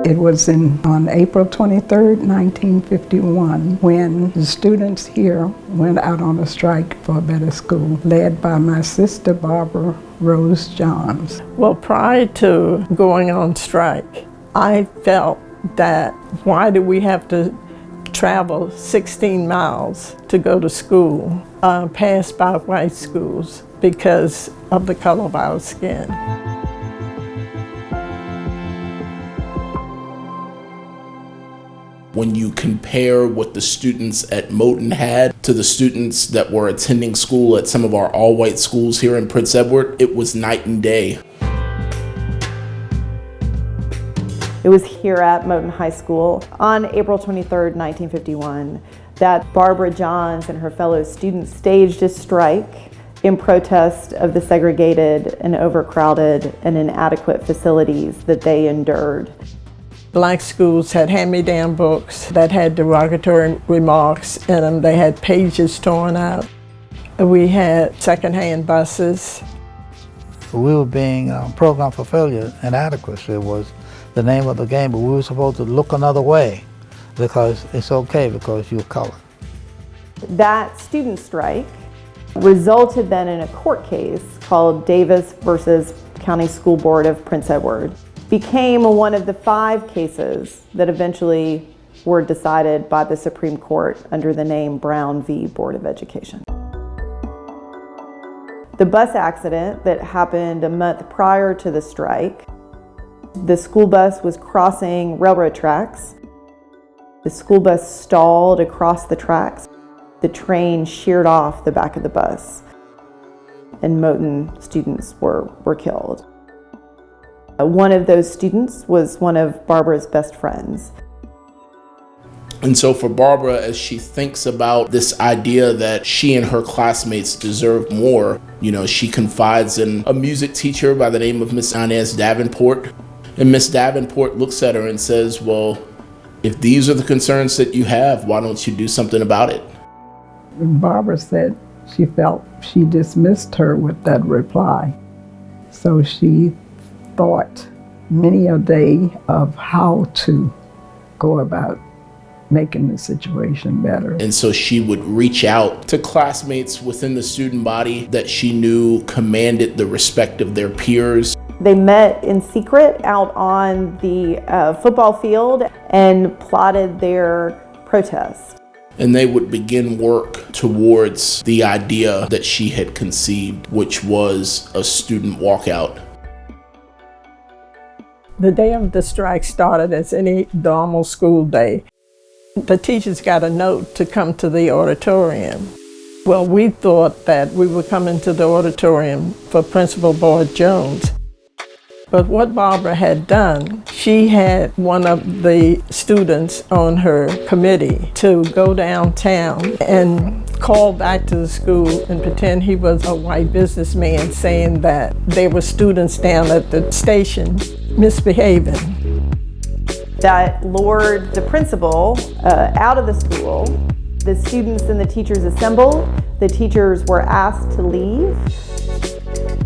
It was on April 23rd, 1951, when the students here went out on a strike for a better school, led by my sister Barbara Rose Johns. Well, prior to going on strike, I felt that why do we have to travel 16 miles to go to school, pass by white schools because of the color of our skin. When you compare what the students at Moton had to the students that were attending school at some of our all-white schools here in Prince Edward, it was night and day. It was here at Moton High School on April 23rd, 1951, that Barbara Johns and her fellow students staged a strike in protest of the segregated and overcrowded and inadequate facilities that they endured. Black schools had hand-me-down books that had derogatory remarks in them. They had pages torn out. We had secondhand buses. We were being programmed for failure. Inadequacy was the name of the game, but we were supposed to look another way because it's okay because you're colored. That student strike resulted then in a court case called Davis versus County School Board of Prince Edward. Became one of the 5 cases that eventually were decided by the Supreme Court under the name Brown v. Board of Education. The bus accident that happened a month prior to the strike, the school bus was crossing railroad tracks. The school bus stalled across the tracks. The train sheared off the back of the bus, and Moton students were killed. One of those students was one of Barbara's best friends. And so for Barbara, as she thinks about this idea that she and her classmates deserve more, she confides in a music teacher by the name of Miss Inez Davenport. And Miss Davenport looks at her and says, well, if these are the concerns that you have, why don't you do something about it? Barbara said she felt she dismissed her with that reply. So she thought many a day of how to go about making the situation better. And so she would reach out to classmates within the student body that she knew commanded the respect of their peers. They met in secret out on the football field and plotted their protest. And they would begin work towards the idea that she had conceived, which was a student walkout. The day of the strike started as any normal school day. The teachers got a note to come to the auditorium. Well, we thought that we were coming to the auditorium for Principal Boyd Jones. But what Barbara had done, she had one of the students on her committee to go downtown and call back to the school and pretend he was a white businessman, saying that there were students down at the station misbehaving. That lured the principal out of the school. The students and the teachers assembled. The teachers were asked to leave.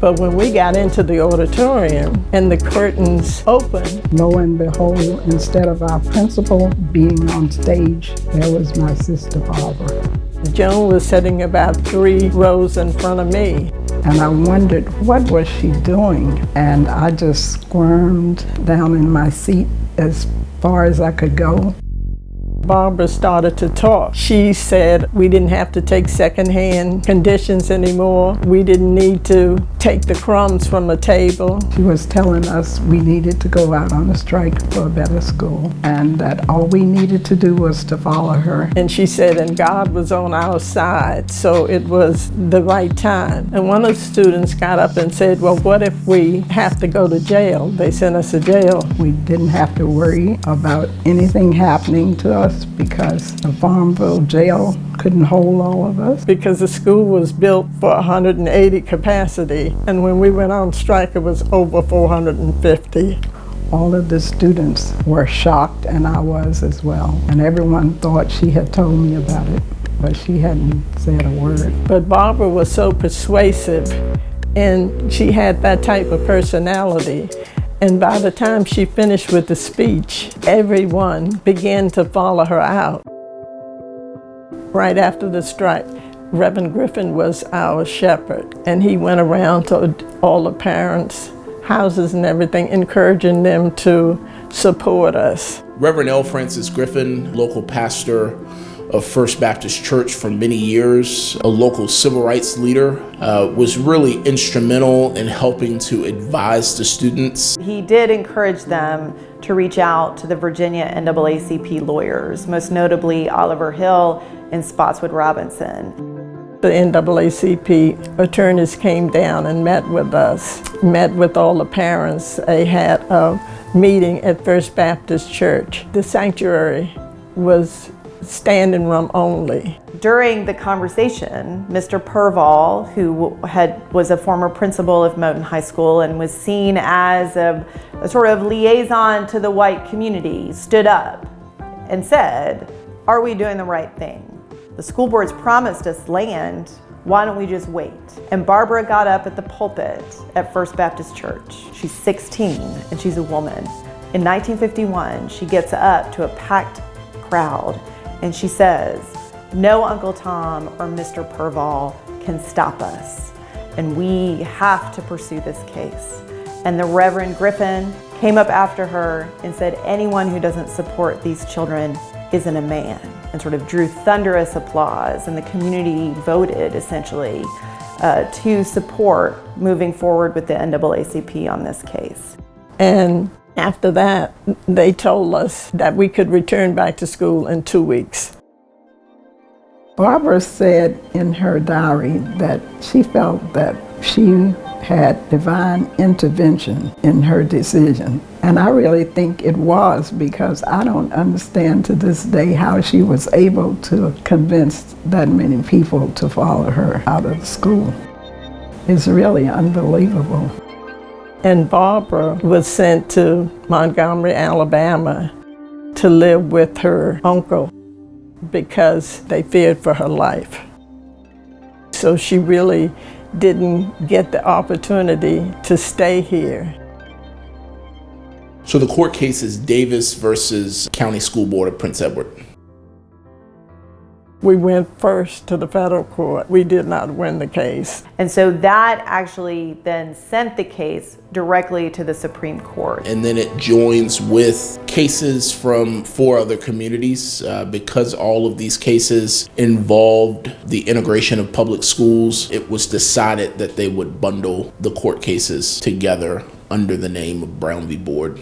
But when we got into the auditorium and the curtains opened, lo and behold, instead of our principal being on stage, there was my sister Barbara. Joan was sitting about 3 rows in front of me. And I wondered, what was she doing? And I just squirmed down in my seat as far as I could go. Barbara started to talk. She said we didn't have to take secondhand conditions anymore. We didn't need to take the crumbs from the table. She was telling us we needed to go out on a strike for a better school, and that all we needed to do was to follow her. And she said, and God was on our side, so it was the right time. And one of the students got up and said, well, what if we have to go to jail? They sent us to jail. We didn't have to worry about anything happening to us because the Farmville jail couldn't hold all of us. Because the school was built for 180 capacity, and when we went on strike, it was over 450. All of the students were shocked, and I was as well. And everyone thought she had told me about it, but she hadn't said a word. But Barbara was so persuasive, and she had that type of personality. And by the time she finished with the speech, everyone began to follow her out. Right after the strike, Reverend Griffin was our shepherd, and he went around to all the parents' houses and everything, encouraging them to support us. Reverend L. Francis Griffin, local pastor of First Baptist Church for many years, a local civil rights leader, was really instrumental in helping to advise the students. He did encourage them to reach out to the Virginia NAACP lawyers, most notably Oliver Hill and Spotswood Robinson. The NAACP attorneys came down and met with us, met with all the parents. They had a meeting at First Baptist Church. The sanctuary was standing room only. During the conversation, Mr. Purval, who was a former principal of Moton High School and was seen as a sort of liaison to the white community, stood up and said, "Are we doing the right thing? The school board's promised us land. Why don't we just wait?" And Barbara got up at the pulpit at First Baptist Church. She's 16 and she's a woman. In 1951, she gets up to a packed crowd and she says, "No Uncle Tom or Mr. Purval can stop us, and we have to pursue this case." And the Reverend Griffin came up after her and said, "Anyone who doesn't support these children isn't a man," and sort of drew thunderous applause. And the community voted essentially to support moving forward with the NAACP on this case. And after that, they told us that we could return back to school in 2 weeks. Barbara said in her diary that she felt that she had divine intervention in her decision. And I really think it was, because I don't understand to this day how she was able to convince that many people to follow her out of the school. It's really unbelievable. And Barbara was sent to Montgomery, Alabama to live with her uncle because they feared for her life. So she really didn't get the opportunity to stay here. So the court case is Davis versus County School Board of Prince Edward. We went first to the federal court. We did not win the case. And so that actually then sent the case directly to the Supreme Court. And then it joins with cases from 4 other communities. Because all of these cases involved the integration of public schools, it was decided that they would bundle the court cases together under the name of Brown v. Board.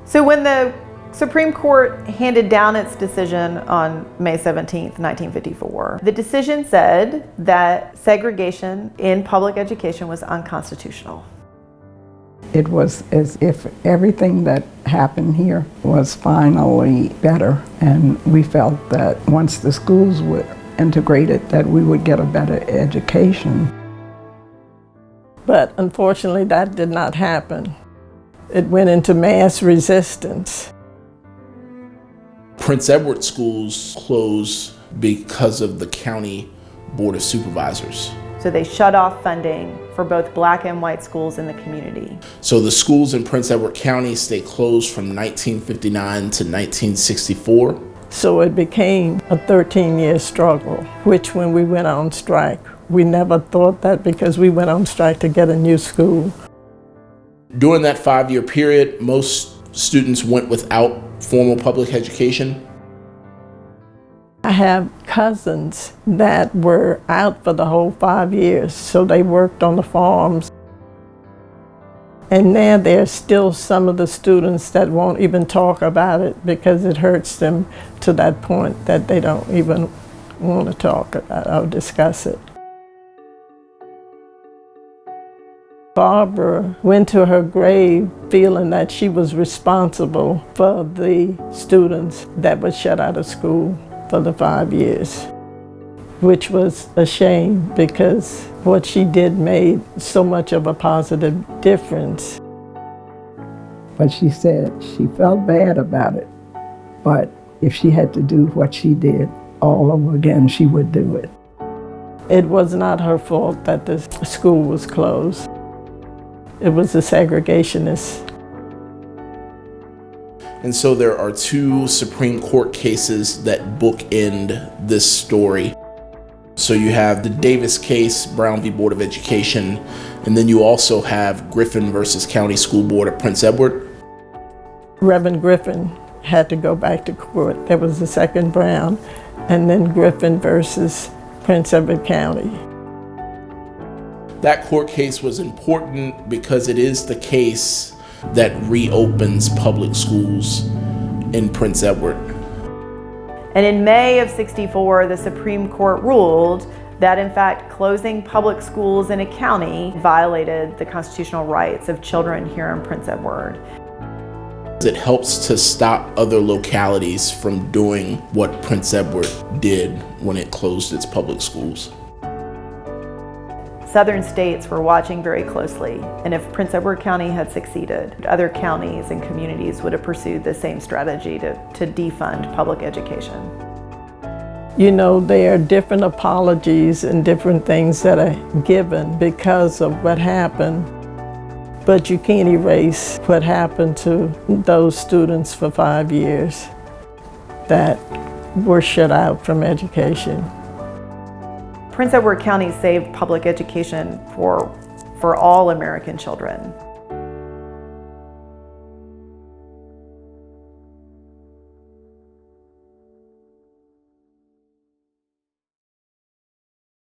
So when the Supreme Court handed down its decision on May 17th, 1954. The decision said that segregation in public education was unconstitutional. It was as if everything that happened here was finally better, and we felt that once the schools were integrated, that we would get a better education. But unfortunately, that did not happen. It went into mass resistance. Prince Edward schools closed because of the County Board of Supervisors. So they shut off funding for both black and white schools in the community. So the schools in Prince Edward County stayed closed from 1959 to 1964. So it became a 13-year struggle, which when we went on strike, we never thought that because we went on strike to get a new school. During that 5-year period, most students went without formal public education. I have cousins that were out for the whole 5 years, so they worked on the farms. And now there's still some of the students that won't even talk about it because it hurts them to that point that they don't even want to talk about or discuss it. Barbara went to her grave feeling that she was responsible for the students that were shut out of school for the 5 years, which was a shame because what she did made so much of a positive difference. But she said she felt bad about it, but if she had to do what she did all over again, she would do it. It was not her fault that the school was closed. it was a segregationist. And so there are two Supreme Court cases that bookend this story. So you have the Davis case, Brown v. Board of Education, and then you also have Griffin versus County School Board of Prince Edward. Reverend Griffin had to go back to court. There was the second Brown, and then Griffin versus Prince Edward County. That court case was important because it is the case that reopens public schools in Prince Edward. And in May of '64, the Supreme Court ruled that in fact closing public schools in a county violated the constitutional rights of children here in Prince Edward. It helps to stop other localities from doing what Prince Edward did when it closed its public schools. Southern states were watching very closely, and if Prince Edward County had succeeded, other counties and communities would have pursued the same strategy to defund public education. You know, there are different apologies and different things that are given because of what happened, but you can't erase what happened to those students for 5 years that were shut out from education. Prince Edward County saved public education for all American children.